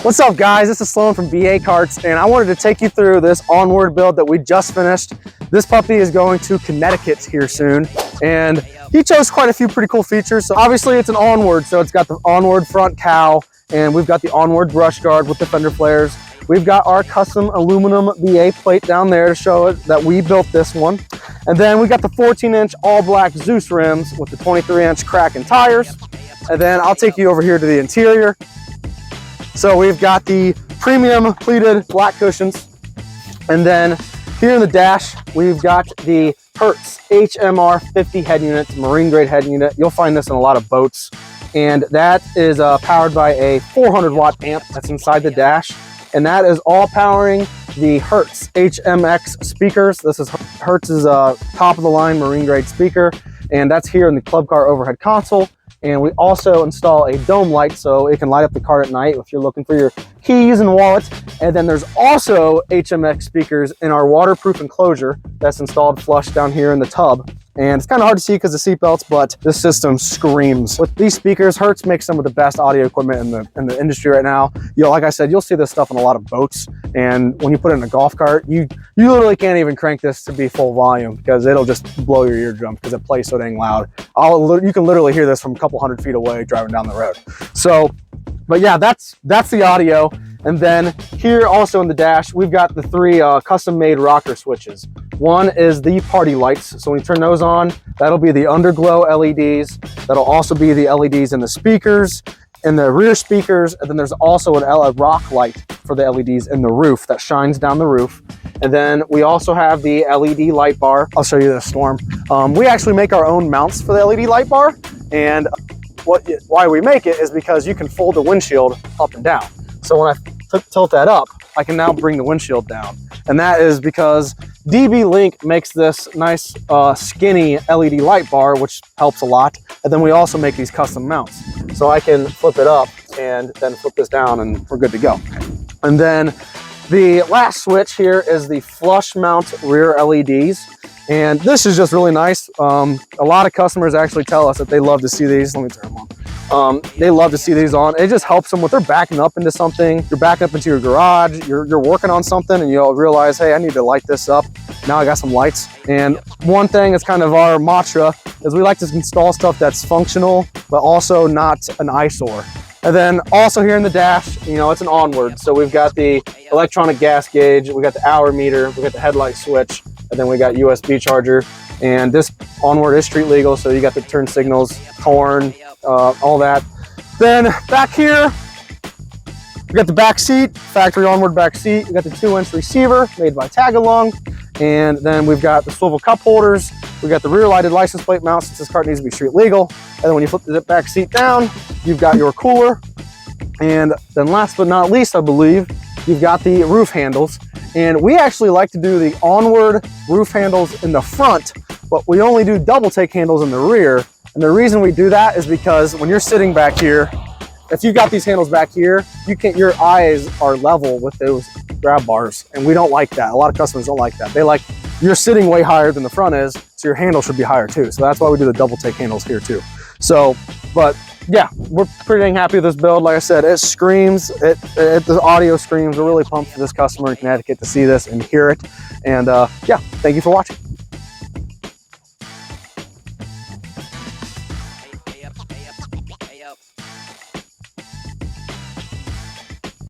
What's up, guys? This is Sloan from BA Karts, and I wanted to take you through this Onward build that we just finished. This puppy is going to Connecticut here soon, and he chose quite a few pretty cool features. So obviously it's an Onward, so it's got the Onward front cowl, and we've got the Onward brush guard with the fender flares. We've got our custom aluminum BA plate down there to show it that we built this one. And then we got the 14-inch all-black Zeus rims with the 23-inch Kraken tires. And then I'll take you over here to the interior. So we've got the premium pleated black cushions. And then here in the dash, we've got the Hertz HMR50 head unit, marine grade head unit. You'll find this in a lot of boats. And that is powered by a 400 watt amp that's inside the dash. And that is all powering the Hertz HMX speakers. This is Hertz's top of the line marine grade speaker. And that's here in the club car overhead console. And we also install a dome light so it can light up the car at night if you're looking for your keys and wallet. And then there's also HMX speakers in our waterproof enclosure that's installed flush down here in the tub. And it's kind of hard to see because of seatbelts, but this system screams. With these speakers, Hertz makes some of the best audio equipment in the industry right now. Like I said, you'll see this stuff in a lot of boats. And when you put it in a golf cart, you literally can't even crank this to be full volume because it'll just blow your eardrum because it plays so dang loud. You can literally hear this from a couple hundred feet away driving down the road. So, but yeah, that's the audio. And then here also in the dash, we've got the three custom made rocker switches. One is the party lights. So when you turn those on, that'll be the underglow LEDs. That'll also be the LEDs in the speakers, in the rear speakers. And then there's also a rock light for the LEDs in the roof that shines down the roof. And then we also have the LED light bar. I'll show you the Storm. We actually make our own mounts for the LED light bar. And why we make it is because you can fold the windshield up and down. So when I tilt that up, I can now bring the windshield down. And that is because DB Link makes this nice skinny LED light bar, which helps a lot. And then we also make these custom mounts. So I can flip it up and then flip this down and we're good to go. And then the last switch here is the flush mount rear LEDs. And this is just really nice. A lot of customers actually tell us that they love to see these. Let me turn them on. They love to see these on. It just helps them with their backing up into something. You're backing up into your garage. You're working on something and you'll realize, hey, I need to light this up. Now I got some lights. And one thing that's kind of our mantra is we like to install stuff that's functional, but also not an eyesore. And then also here in the dash, it's an Onward. So we've got the electronic gas gauge, we got the hour meter, we got the headlight switch, and then we got USB charger. And this Onward is street legal, so you got the turn signals, horn, all that. Then back here, we got the back seat, factory Onward back seat. We got the 2-inch receiver made by Tagalong. And then we've got the swivel cup holders. We got the rear lighted license plate mount since this car needs to be street legal. And then when you flip the back seat down, you've got your cooler. And then last but not least, I believe, you've got the roof handles. And we actually like to do the Onward roof handles in the front, but we only do double take handles in the rear. And the reason we do that is because when you're sitting back here, if you've got these handles back here, your eyes are level with those grab bars. And we don't like that. A lot of customers don't like that. They like, you're sitting way higher than the front is, so your handle should be higher too. So that's why we do the double take handles here too. So, but yeah, we're pretty dang happy with this build. Like I said, it screams, the audio screams. We're really pumped for this customer in Connecticut to see this and hear it. And yeah, thank you for watching.